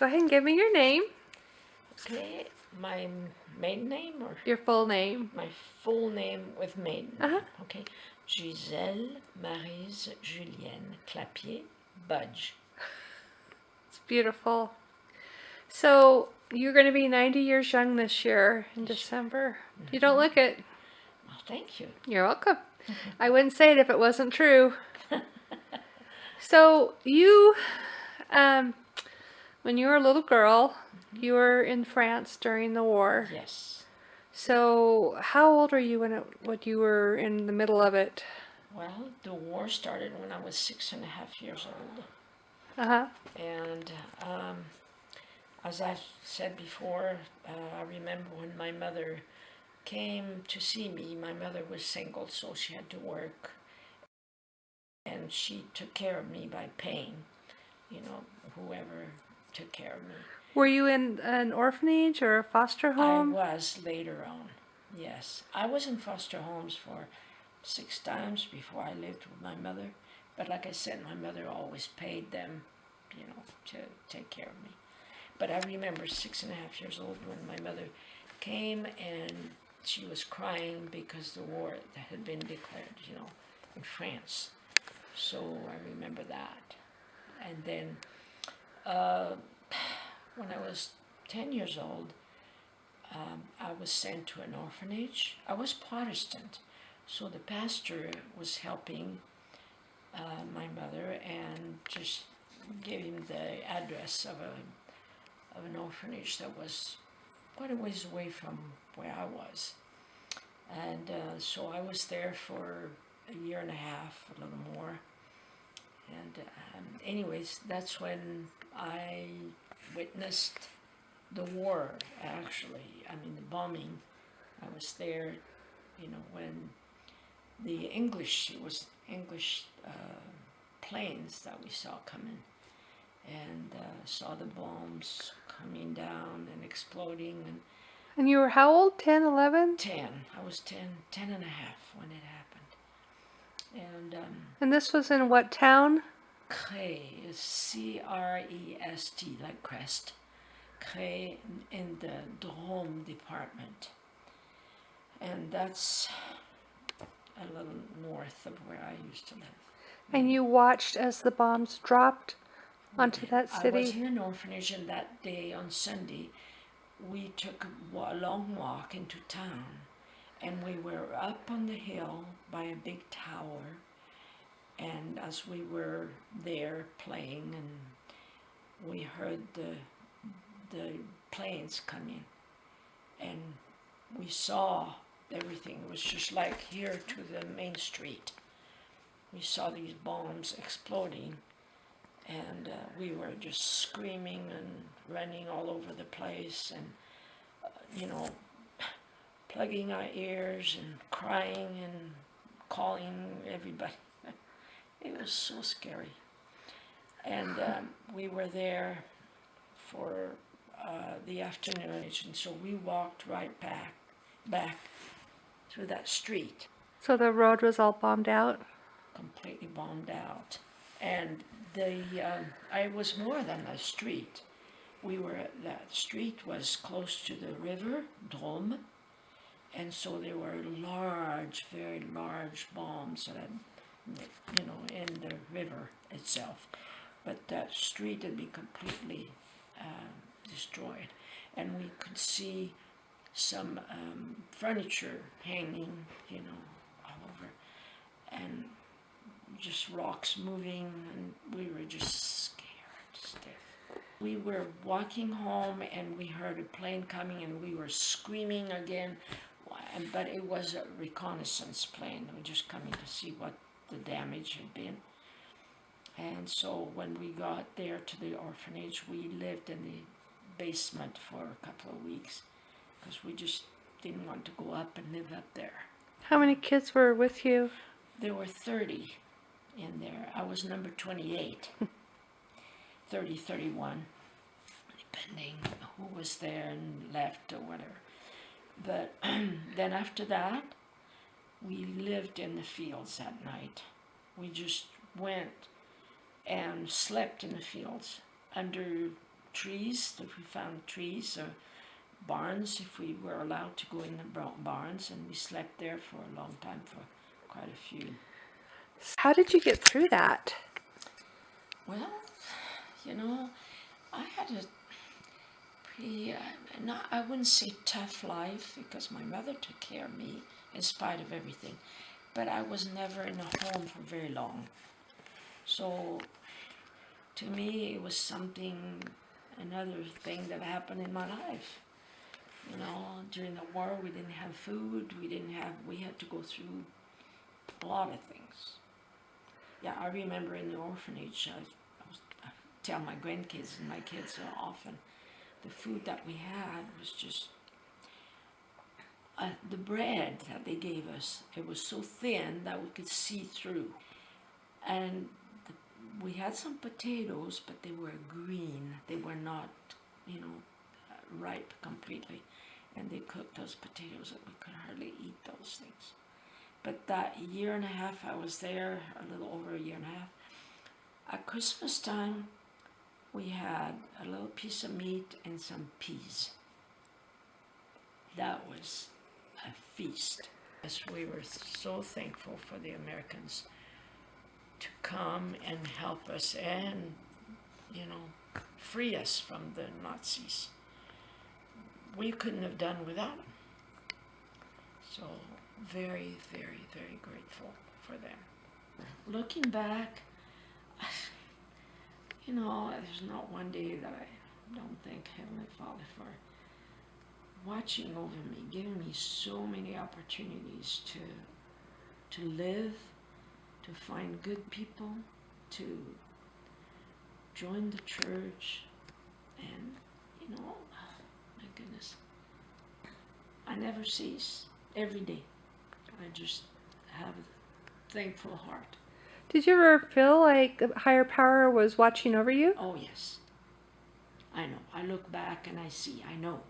Go ahead and give me your name. Okay, my maiden name or Your full name. my full name with maiden name. Uh-huh. Okay, Gisele Maryse Julienne Clapier Budge. It's beautiful. So you're going to be 90 years young this year in December. You don't look it. Well, thank you. You're welcome. I wouldn't say it if it wasn't true. So you, when you were a little girl, you were in France during the war. Yes. So how old were you when you were in the middle of it? Well, the war started when I was 6.5 years old. Uh-huh. And as I said before, I remember when my mother came to see me. My mother was single, so she had to work. And she took care of me by paying, whoever took care of me. Were you in an orphanage or a foster home? I was later on, yes. I was in foster homes for 6 times before I lived with my mother. But like I said, my mother always paid them, to take care of me. But I remember 6.5 years old when my mother came and she was crying because the war had been declared, in France. So I remember that. And then when I was 10 years old, I was sent to an orphanage. I was Protestant, so the pastor was helping my mother and just gave him the address of an orphanage that was quite a ways away from where I was. And so I was there for a year and a half, a little more. And anyways, that's when I witnessed the war, actually. I mean, the bombing. I was there, when it was English planes that we saw coming. And saw the bombs coming down and exploding. And you were how old? 10, 11? 10. I was 10 and a half when it happened. And this was in what town? Crest is C-R-E-S-T, like crest. Crest in the Drôme department. And that's a little north of where I used to live. And you watched as the bombs dropped onto that city? I was in an orphanage, and that day on Sunday, we took a long walk into town, and we were up on the hill by a big tower, and as we were there playing, and we heard the planes coming, and we saw everything. It was just like here to the main street. We saw these bombs exploding, and we were just screaming and running all over the place, and plugging our ears and crying and calling everybody. It was so scary. And we were there for the afternoon, and so we walked right back through that street. So the road was all bombed out? Completely bombed out. And it was more than a street. That street was close to the river, Drôme, and so there were large, very large bombs that had, in the river itself. But that street had been completely destroyed. And we could see some furniture hanging, all over, and just rocks moving, and we were just scared stiff. We were walking home, and we heard a plane coming, and we were screaming again, but it was a reconnaissance plane. We were just coming to see what the damage had been. And so when we got there to the orphanage, we lived in the basement for a couple of weeks, because we just didn't want to go up and live up there. How many kids were with you? There were 30 in there. I was number 28, 30, 31, depending who was there and left or whatever. But then after that, we lived in the fields at night. We just went and slept in the fields under trees, if we found trees or barns, if we were allowed to go in the barns, and we slept there for a long time, for quite a few. How did you get through that? Well, you know, I had a pretty, not, I wouldn't say tough life, because my mother took care of me in spite of everything, but I was never in a home for very long. So to me, it was something, another thing that happened in my life. You know, during the war, we didn't have food, we had to go through a lot of things. Yeah, I remember in the orphanage, I tell my grandkids and my kids often, the food that we had was just, the bread that they gave us, it was so thin that we could see through. And we had some potatoes, but they were green. They were not, you know, ripe completely. And they cooked those potatoes that we could hardly eat those things. But that year and a half I was there, a little over a year and a half, at Christmas time, we had a little piece of meat and some peas. That was a feast. Yes, we were so thankful for the Americans to come and help us and, you know, free us from the Nazis. We couldn't have done without them. So very, very, very grateful for them. Looking back, you know, there's not one day that I don't thank Heavenly Father for watching over me, giving me so many opportunities to live, to find good people, to join the church, and, you know, my goodness, I never cease. Every day, I just have a thankful heart. Did you ever feel like a higher power was watching over you? Oh yes, I know. I look back and I see, I know.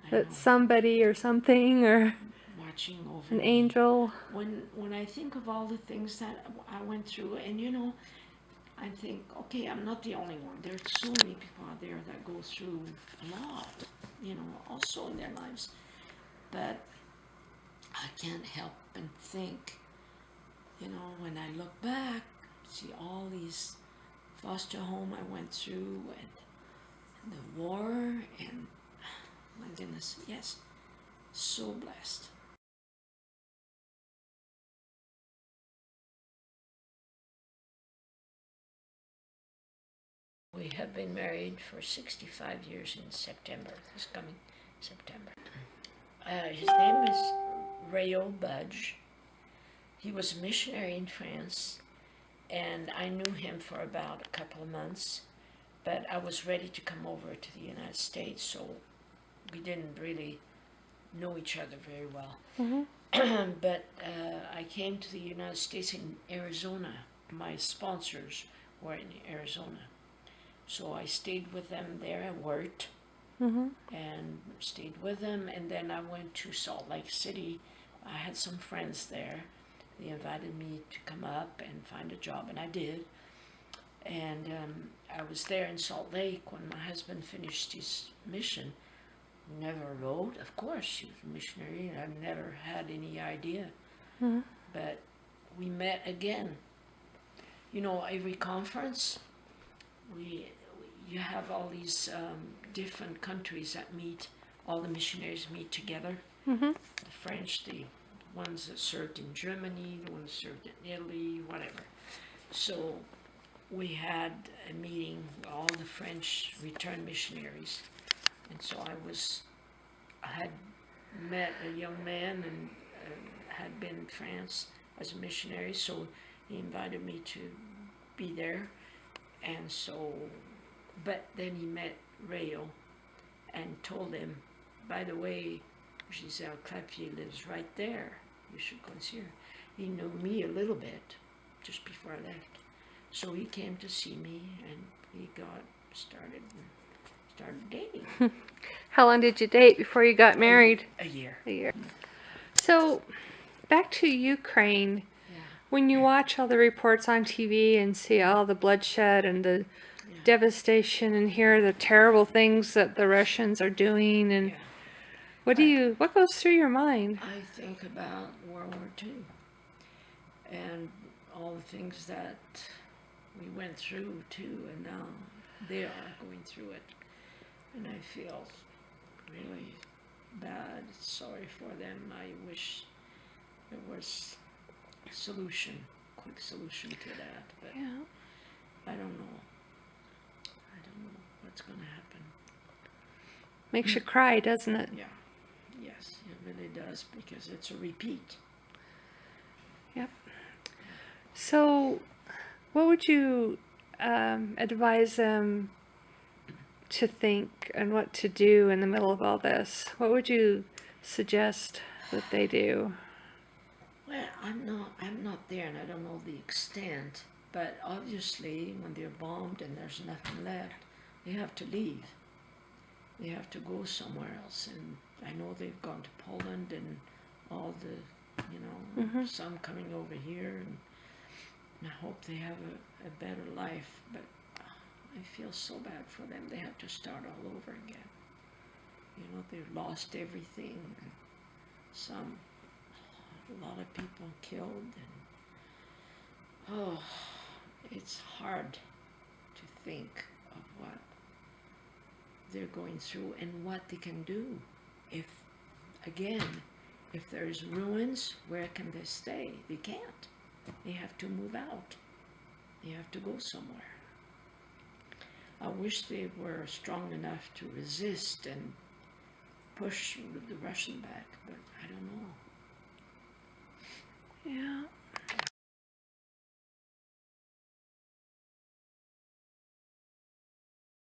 That somebody or something, or watching over an me. angel. When I think of all the things that I went through, and you know, I think, okay, I'm not the only one. There's so many people out there that go through a lot, you know, also in their lives. But I can't help but think, you know, when I look back, see all these foster home I went through, and the war, and my goodness, yes, so blessed. We have been married for 65 years in September, this coming September. His name is Gisele Budge. He was a missionary in France, and I knew him for about a couple of months, but I was ready to come over to the United States, so we didn't really know each other very well. Mm-hmm. But I came to the United States in Arizona. My sponsors were in Arizona. So I stayed with them there and worked. Mm-hmm. And stayed with them, and then I went to Salt Lake City. I had some friends there. They invited me to come up and find a job, and I did. And I was there in Salt Lake when my husband finished his mission. Never rode, of course, he was a missionary, and I've never had any idea. Mm-hmm. But we met again. You know, every conference, you have all these different countries that meet, all the missionaries meet together. Mm-hmm. The French, the ones that served in Germany, the ones that served in Italy, whatever. So we had a meeting, all the French returned missionaries. And so I had met a young man and had been in France as a missionary, so he invited me to be there. And so, but then he met Rayo and told him, by the way, Gisele Clapier lives right there. You should go and see her. He knew me a little bit just before I left. So he came to see me, and we got started dating. How long did you date before you got married? A year. A year. So, back to Ukraine. When you watch all the reports on TV and see all the bloodshed and the devastation and hear the terrible things that the Russians are doing. And Yeah. what goes through your mind? I think about World War II and all the things that we went through too, and now they are going through it. And I feel really bad, sorry for them. I wish there was a solution, quick solution to that, but Yeah. I don't know. I don't know what's going to happen. Makes you cry, doesn't it? Yeah, yes, it really does, because it's a repeat. Yep. So, what would you advise them to think and what to do in the middle of all this? What would you suggest that they do? Well, I'm not there, and I don't know the extent. But obviously, when they're bombed and there's nothing left, they have to leave. They have to go somewhere else. And I know they've gone to Poland and all the, some coming over here. And I hope they have a better life. But I feel so bad for them. They have to start all over again. They've lost everything. And a lot of people killed. And it's hard to think of what they're going through and what they can do. If there's ruins, where can they stay? They can't. They have to move out. They have to go somewhere. I wish they were strong enough to resist and push the Russian back, but I don't know. Yeah.